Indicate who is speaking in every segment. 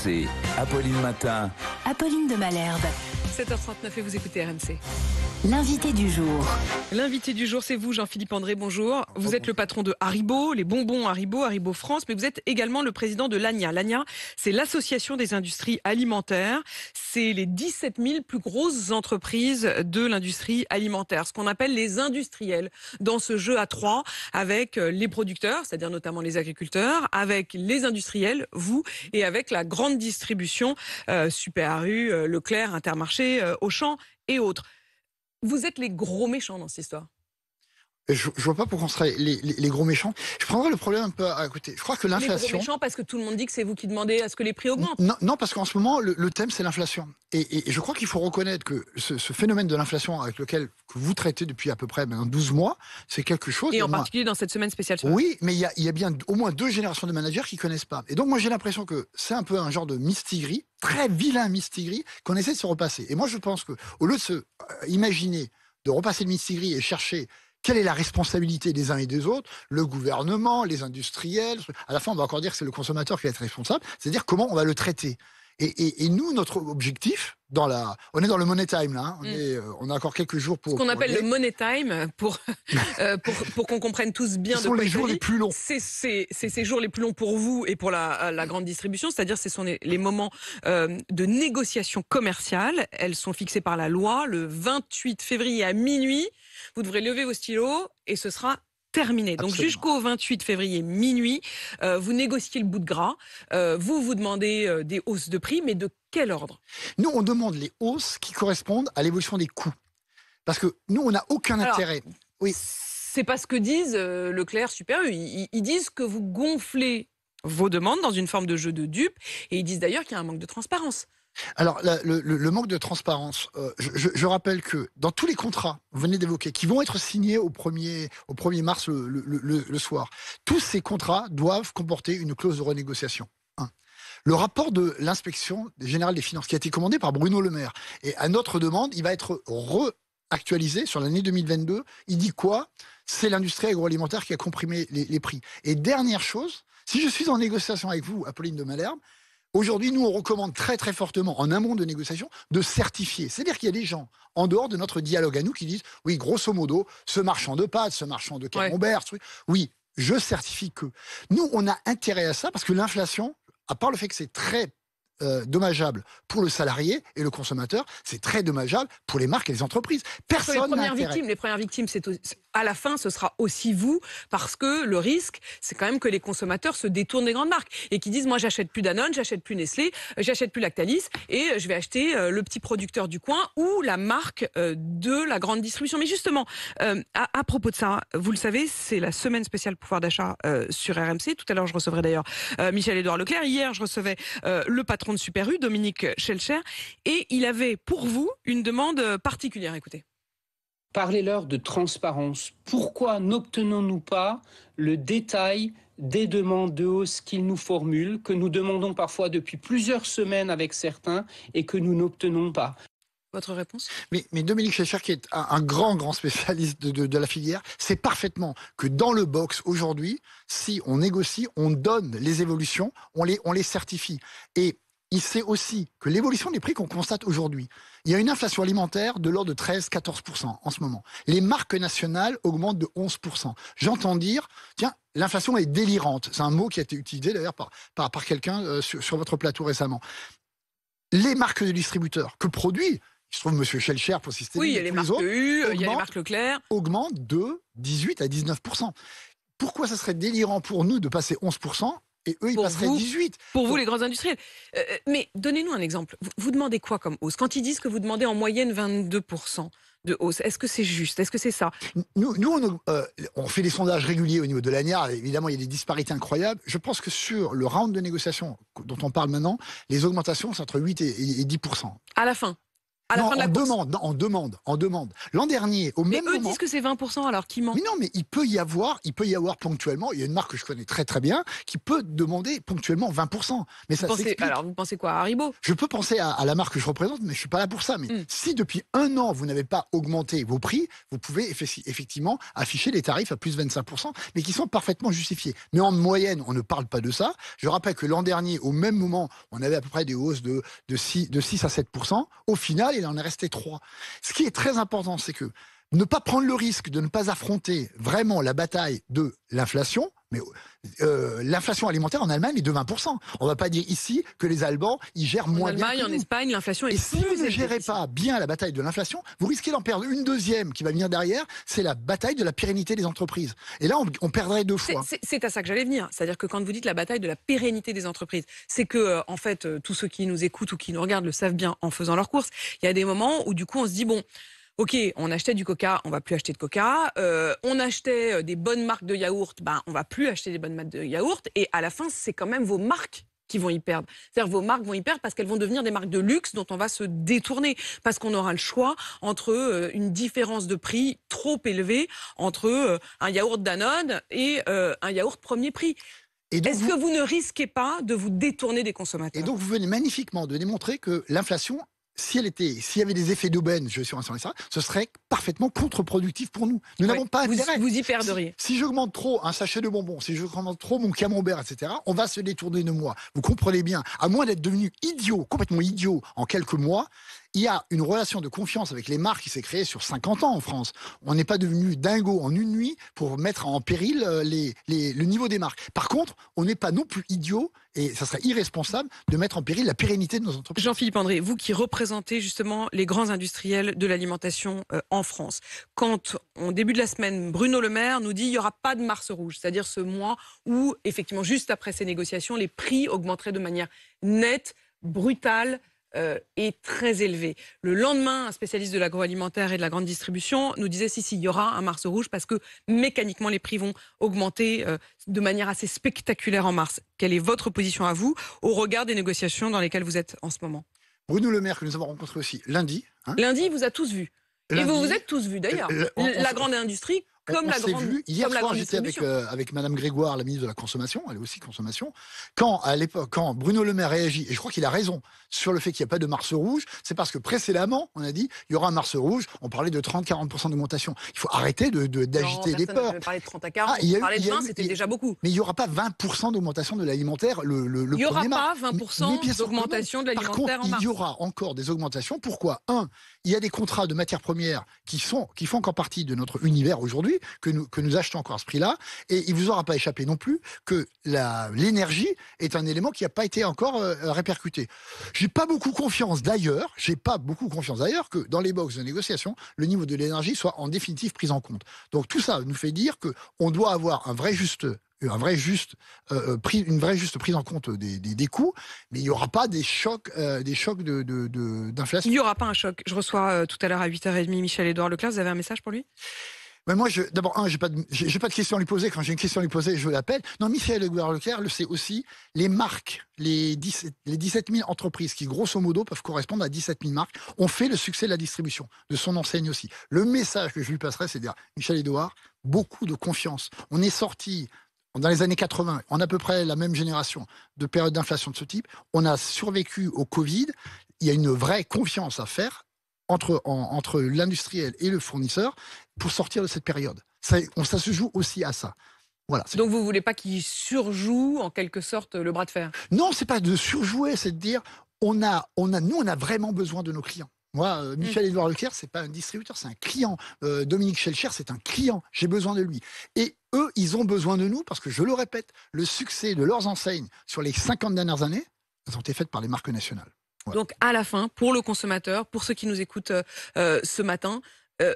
Speaker 1: RMC, Apolline Matin.
Speaker 2: Apolline de Malherbe.
Speaker 3: 7h39 et vous écoutez RMC.
Speaker 2: L'invité du jour.
Speaker 3: L'invité du jour, c'est vous, Jean-Philippe André, bonjour. Vous êtes le patron de Haribo, les bonbons Haribo, Haribo France, mais vous êtes également le président de l'ANIA. L'ANIA, c'est l'Association des industries alimentaires. C'est les 17 000 plus grosses entreprises de l'industrie alimentaire, ce qu'on appelle les industriels, dans ce jeu à trois, avec les producteurs, c'est-à-dire notamment les agriculteurs, avec les industriels, vous, et avec la grande distribution, Super U, Leclerc, Intermarché, Auchan et autres. Vous êtes les gros méchants dans cette histoire.
Speaker 4: Je vois pas pourquoi on serait les gros méchants. Je prendrais le problème un peu à côté. Je crois que l'inflation...
Speaker 3: Les gros méchants parce que tout le monde dit que c'est vous qui demandez à ce que les prix augmentent.
Speaker 4: Non, parce qu'en ce moment, le thème, c'est l'inflation. Et je crois qu'il faut reconnaître que ce phénomène de l'inflation avec lequel que vous traitez depuis à peu près 12 mois, c'est quelque chose...
Speaker 3: Et en particulier dans cette semaine spéciale.
Speaker 4: Oui, mais il y a bien au moins 2 générations de managers qui connaissent pas. Et donc moi, j'ai l'impression que c'est un peu un genre de mistigris, très vilain mistigris, qu'on essaie de se repasser. Et moi, je pense qu'au lieu de se imaginer de repasser le mistigris et chercher quelle est la responsabilité des uns et des autres, le gouvernement, les industriels, à la fin on va encore dire que c'est le consommateur qui va être responsable, c'est-à-dire comment on va le traiter. Et nous, notre objectif, on est dans le money time là, on a encore quelques jours pour...
Speaker 3: Ce qu'on appelle le money time, pour qu'on comprenne tous bien de quoi il s'agit. Ce sont
Speaker 4: les jours les plus longs.
Speaker 3: C'est ces jours les plus longs pour vous et pour la grande distribution, c'est-à-dire ce sont les moments de négociation commerciale. Elles sont fixées par la loi le 28 février à minuit. Vous devrez lever vos stylos et ce sera terminé. Donc jusqu'au 28 février minuit, vous négociez le bout de gras, vous demandez des hausses de prix, mais de quel ordre?
Speaker 4: Nous, on demande les hausses qui correspondent à l'évolution des coûts. Parce que nous, on n'a aucun intérêt.
Speaker 3: Oui. C'est pas ce que disent Leclerc, Super U. Ils disent que vous gonflez vos demandes dans une forme de jeu de dupes, et ils disent d'ailleurs qu'il y a un manque de transparence.
Speaker 4: Alors, le manque de transparence, je rappelle que dans tous les contrats, vous venez d'évoquer, qui vont être signés au 1er mars le soir, tous ces contrats doivent comporter une clause de renégociation. Le rapport de l'inspection générale des finances, qui a été commandé par Bruno Le Maire, et à notre demande, il va être actualisé sur l'année 2022. Il dit quoi? C'est l'industrie agroalimentaire qui a comprimé les prix. Et dernière chose, si je suis en négociation avec vous, Apolline de Malherbe, aujourd'hui, nous, on recommande très très fortement, en amont de négociation, de certifier. C'est-à-dire qu'il y a des gens, en dehors de notre dialogue à nous, qui disent, oui, grosso modo, ce marchand de pâtes, ce marchand de camembert, oui, je certifie que. Nous, on a intérêt à ça, parce que l'inflation, à part le fait que c'est très dommageable pour le salarié et le consommateur, c'est très dommageable pour les marques et les entreprises. Personne n'a intérêt.
Speaker 3: Les premières victimes, à la fin, ce sera aussi vous, parce que le risque, c'est quand même que les consommateurs se détournent des grandes marques et qui disent, moi, j'achète plus Danone, j'achète plus Nestlé, j'achète plus Lactalis et je vais acheter le petit producteur du coin ou la marque de la grande distribution. Mais justement, à propos de ça, vous le savez, c'est la semaine spéciale pouvoir d'achat sur RMC. Tout à l'heure, je recevrai d'ailleurs Michel-Édouard Leclerc. Hier, je recevais le patron de Super U, Dominique Schelcher, et il avait pour vous une demande particulière. Écoutez.
Speaker 5: Parlez-leur de transparence. Pourquoi n'obtenons-nous pas le détail des demandes de hausse qu'ils nous formulent, que nous demandons parfois depuis plusieurs semaines avec certains et que nous n'obtenons pas?
Speaker 3: Votre réponse?
Speaker 4: Mais Dominique Schelcher, qui est un grand spécialiste de la filière, sait parfaitement que dans le box, aujourd'hui, si on négocie, on donne les évolutions, on les certifie. Et il sait aussi que l'évolution des prix qu'on constate aujourd'hui, il y a une inflation alimentaire de l'ordre de 13-14% en ce moment. Les marques nationales augmentent de 11%. J'entends dire, tiens, l'inflation est délirante. C'est un mot qui a été utilisé d'ailleurs par quelqu'un sur votre plateau récemment. Les marques de distributeurs que produit, il se trouve M. Schelcher pour citer,
Speaker 3: oui, il y a les marques U, il y a les marques Leclerc,
Speaker 4: augmentent de 18 à 19%. Pourquoi ça serait délirant pour nous de passer 11% et eux, ils passeraient 18%.
Speaker 3: Pour vous, les grands industriels. Mais donnez-nous un exemple. Vous demandez quoi comme hausse? Quand ils disent que vous demandez en moyenne 22% de hausse, est-ce que c'est juste? Est-ce que c'est ça?
Speaker 4: Nous on fait des sondages réguliers au niveau de l'ANIA. Évidemment, il y a des disparités incroyables. Je pense que sur le round de négociation dont on parle maintenant, les augmentations, c'est entre 8 et 10%.
Speaker 3: À la fin? À la fin de la course.
Speaker 4: En demande. L'an dernier, au même
Speaker 3: eux
Speaker 4: moment.
Speaker 3: disent que c'est 20%, alors qui ment?
Speaker 4: Mais non, mais il peut y avoir ponctuellement, il y a une marque que je connais très très bien, qui peut demander ponctuellement 20%. Mais ça s'explique.
Speaker 3: Alors vous pensez quoi, à Haribo?
Speaker 4: Je peux penser à la marque que je représente, mais je suis pas là pour ça. Mais si depuis 1 an, vous n'avez pas augmenté vos prix, vous pouvez effectivement afficher les tarifs à plus 25%, mais qui sont parfaitement justifiés. Mais en moyenne, on ne parle pas de ça. Je rappelle que l'an dernier, au même moment, on avait à peu près des hausses de 6 à 7%. Au final, il en est resté 3. Ce qui est très important, c'est que ne pas prendre le risque de ne pas affronter vraiment la bataille de l'inflation, mais l'inflation alimentaire en Allemagne est de 20%. On ne va pas dire ici que les Allemands, ils gèrent moins bien.
Speaker 3: En Allemagne, en Espagne, l'inflation est
Speaker 4: plus élevée. Et si vous ne gérez pas bien la bataille de l'inflation, vous risquez d'en perdre une deuxième qui va venir derrière, c'est la bataille de la pérennité des entreprises. Et là, on perdrait 2 fois.
Speaker 3: C'est à ça que j'allais venir. C'est-à-dire que quand vous dites la bataille de la pérennité des entreprises, c'est que, en fait, tous ceux qui nous écoutent ou qui nous regardent le savent bien en faisant leurs courses. Il y a des moments où, du coup, on se dit, bon, ok, on achetait du Coca, on va plus acheter de Coca. On achetait des bonnes marques de yaourt, on va plus acheter des bonnes marques de yaourt. Et à la fin, c'est quand même vos marques qui vont y perdre. C'est-à-dire vos marques vont y perdre parce qu'elles vont devenir des marques de luxe dont on va se détourner. Parce qu'on aura le choix entre une différence de prix trop élevée entre un yaourt Danone et un yaourt premier prix. Est-ce que vous ne risquez pas de vous détourner des consommateurs?
Speaker 4: Et donc vous venez magnifiquement de démontrer que l'inflation, s'il y avait des effets d'aubaine, je suis en ça, ce serait parfaitement contre-productif pour nous. Nous n'avons pas intérêt.
Speaker 3: Vous y perdriez.
Speaker 4: Si j'augmente trop un sachet de bonbons, si j'augmente trop mon camembert, etc., on va se détourner de moi. Vous comprenez bien. À moins d'être devenu idiot, complètement idiot en quelques mois, il y a une relation de confiance avec les marques qui s'est créée sur 50 ans en France. On n'est pas devenu dingo en une nuit pour mettre en péril le niveau des marques. Par contre, on n'est pas non plus idiot, et ça serait irresponsable de mettre en péril la pérennité de nos entreprises.
Speaker 3: Jean-Philippe André, vous qui représentez justement les grands industriels de l'alimentation en France, quand au début de la semaine, Bruno Le Maire nous dit qu'il n'y aura pas de mars rouge, c'est-à-dire ce mois où, effectivement, juste après ces négociations, les prix augmenteraient de manière nette, brutale, est très élevé. Le lendemain, un spécialiste de l'agroalimentaire et de la grande distribution nous disait si, il y aura un mars rouge parce que mécaniquement les prix vont augmenter de manière assez spectaculaire en mars. Quelle est votre position à vous au regard des négociations dans lesquelles vous êtes en ce moment?
Speaker 4: Bruno Le Maire, que nous avons rencontré aussi lundi.
Speaker 3: Lundi, il vous a tous vus. Et vous vous êtes tous vus d'ailleurs. La grande industrie. Comme la grande
Speaker 4: vu. Hier soir, j'étais avec Madame Grégoire, la ministre de la Consommation, elle est aussi consommation. À l'époque, quand Bruno Le Maire réagit, et je crois qu'il a raison, sur le fait qu'il n'y a pas de mars rouge, c'est parce que précédemment, on a dit, il y aura un mars rouge, on parlait de 30-40% d'augmentation. Il faut arrêter d'agiter les peurs.
Speaker 3: On parlait de 30 à 40, on parlait de 20, c'était déjà beaucoup.
Speaker 4: Mais il n'y aura pas 20% d'augmentation de l'alimentaire le 1er mars.
Speaker 3: Il n'y aura pas 20% d'augmentation de l'alimentaire en mars.
Speaker 4: Il y aura encore des augmentations. Pourquoi ? Il y a des contrats de matières premières qui font encore partie de notre univers aujourd'hui, que nous achetons encore à ce prix-là, et il ne vous aura pas échappé non plus que l'énergie est un élément qui n'a pas été encore répercuté. J'ai pas beaucoup confiance d'ailleurs que dans les boxes de négociation, le niveau de l'énergie soit en définitive pris en compte. Donc tout ça nous fait dire qu'on doit avoir une vraie juste prise en compte des coûts, mais il n'y aura pas des chocs d'inflation.
Speaker 3: Il n'y aura pas un choc. Je reçois tout à l'heure à 8h30 Michel-Édouard Leclerc. Vous avez un message pour lui?
Speaker 4: Mais moi, d'abord, j'ai pas de questions à lui poser. Quand j'ai une question à lui poser, je l'appelle. Non, Michel-Édouard Leclerc le sait aussi. Les marques, les 17 000 entreprises qui, grosso modo, peuvent correspondre à 17 000 marques, ont fait le succès de la distribution, de son enseigne aussi. Le message que je lui passerai, c'est de dire, Michel-Édouard, beaucoup de confiance. On est sorti dans les années 80, en à peu près la même génération de périodes d'inflation de ce type. On a survécu au Covid. Il y a une vraie confiance à faire entre l'industriel et le fournisseur pour sortir de cette période. Ça se joue aussi à ça. Voilà.
Speaker 3: Donc vous ne voulez pas qu'il surjoue en quelque sorte le bras de fer?
Speaker 4: Non, c'est pas de surjouer, c'est de dire nous on a vraiment besoin de nos clients. Moi, Michel-Édouard Leclerc, c'est pas un distributeur, c'est un client. Dominique Schelcher, c'est un client. J'ai besoin de lui. Et eux, ils ont besoin de nous parce que, je le répète, le succès de leurs enseignes sur les 50 dernières années, elles ont été faites par les marques nationales. Voilà.
Speaker 3: Donc, à la fin, pour le consommateur, pour ceux qui nous écoutent ce matin,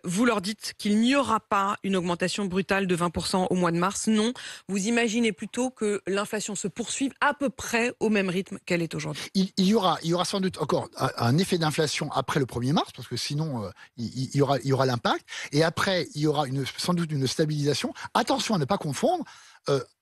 Speaker 3: vous leur dites qu'il n'y aura pas une augmentation brutale de 20% au mois de mars. Non, vous imaginez plutôt que l'inflation se poursuive à peu près au même rythme qu'elle est aujourd'hui.
Speaker 4: Il y aura sans doute encore un effet d'inflation après le 1er mars, parce que sinon il y aura l'impact. Et après, il y aura sans doute une stabilisation. Attention à ne pas confondre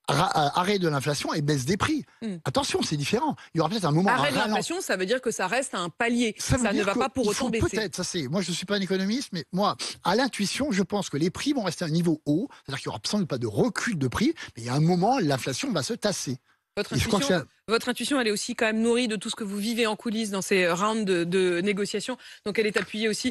Speaker 4: arrêt de l'inflation et baisse des prix. Attention, c'est différent. Il y aura peut-être un moment...
Speaker 3: Arrêt de l'inflation, ça veut dire que ça reste à un palier. Ça ne va pas pour autant baisser.
Speaker 4: Peut-être, moi je ne suis pas un économiste, mais moi, à l'intuition, je pense que les prix vont rester à un niveau haut, c'est-à-dire qu'il n'y aura sans doute pas de recul de prix, mais il y a un moment, l'inflation va se tasser.
Speaker 3: Votre intuition, elle est aussi quand même nourrie de tout ce que vous vivez en coulisses dans ces rounds de négociations. Donc elle est appuyée aussi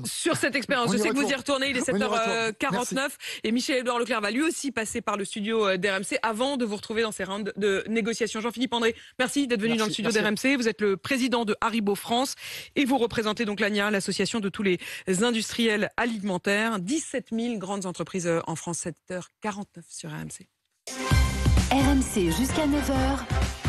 Speaker 3: sur cette expérience. Je sais que vous y retournez, il est 7h49 et Michel-Édouard Leclerc va lui aussi passer par le studio d'RMC avant de vous retrouver dans ces rounds de négociations. Jean-Philippe André, merci d'être venu dans le studio d'RMC. Vous êtes le président de Haribo France et vous représentez donc l'ANIA, l'association de tous les industriels alimentaires. 17 000 grandes entreprises en France, 7h49 sur RMC.
Speaker 2: RMC jusqu'à 9h.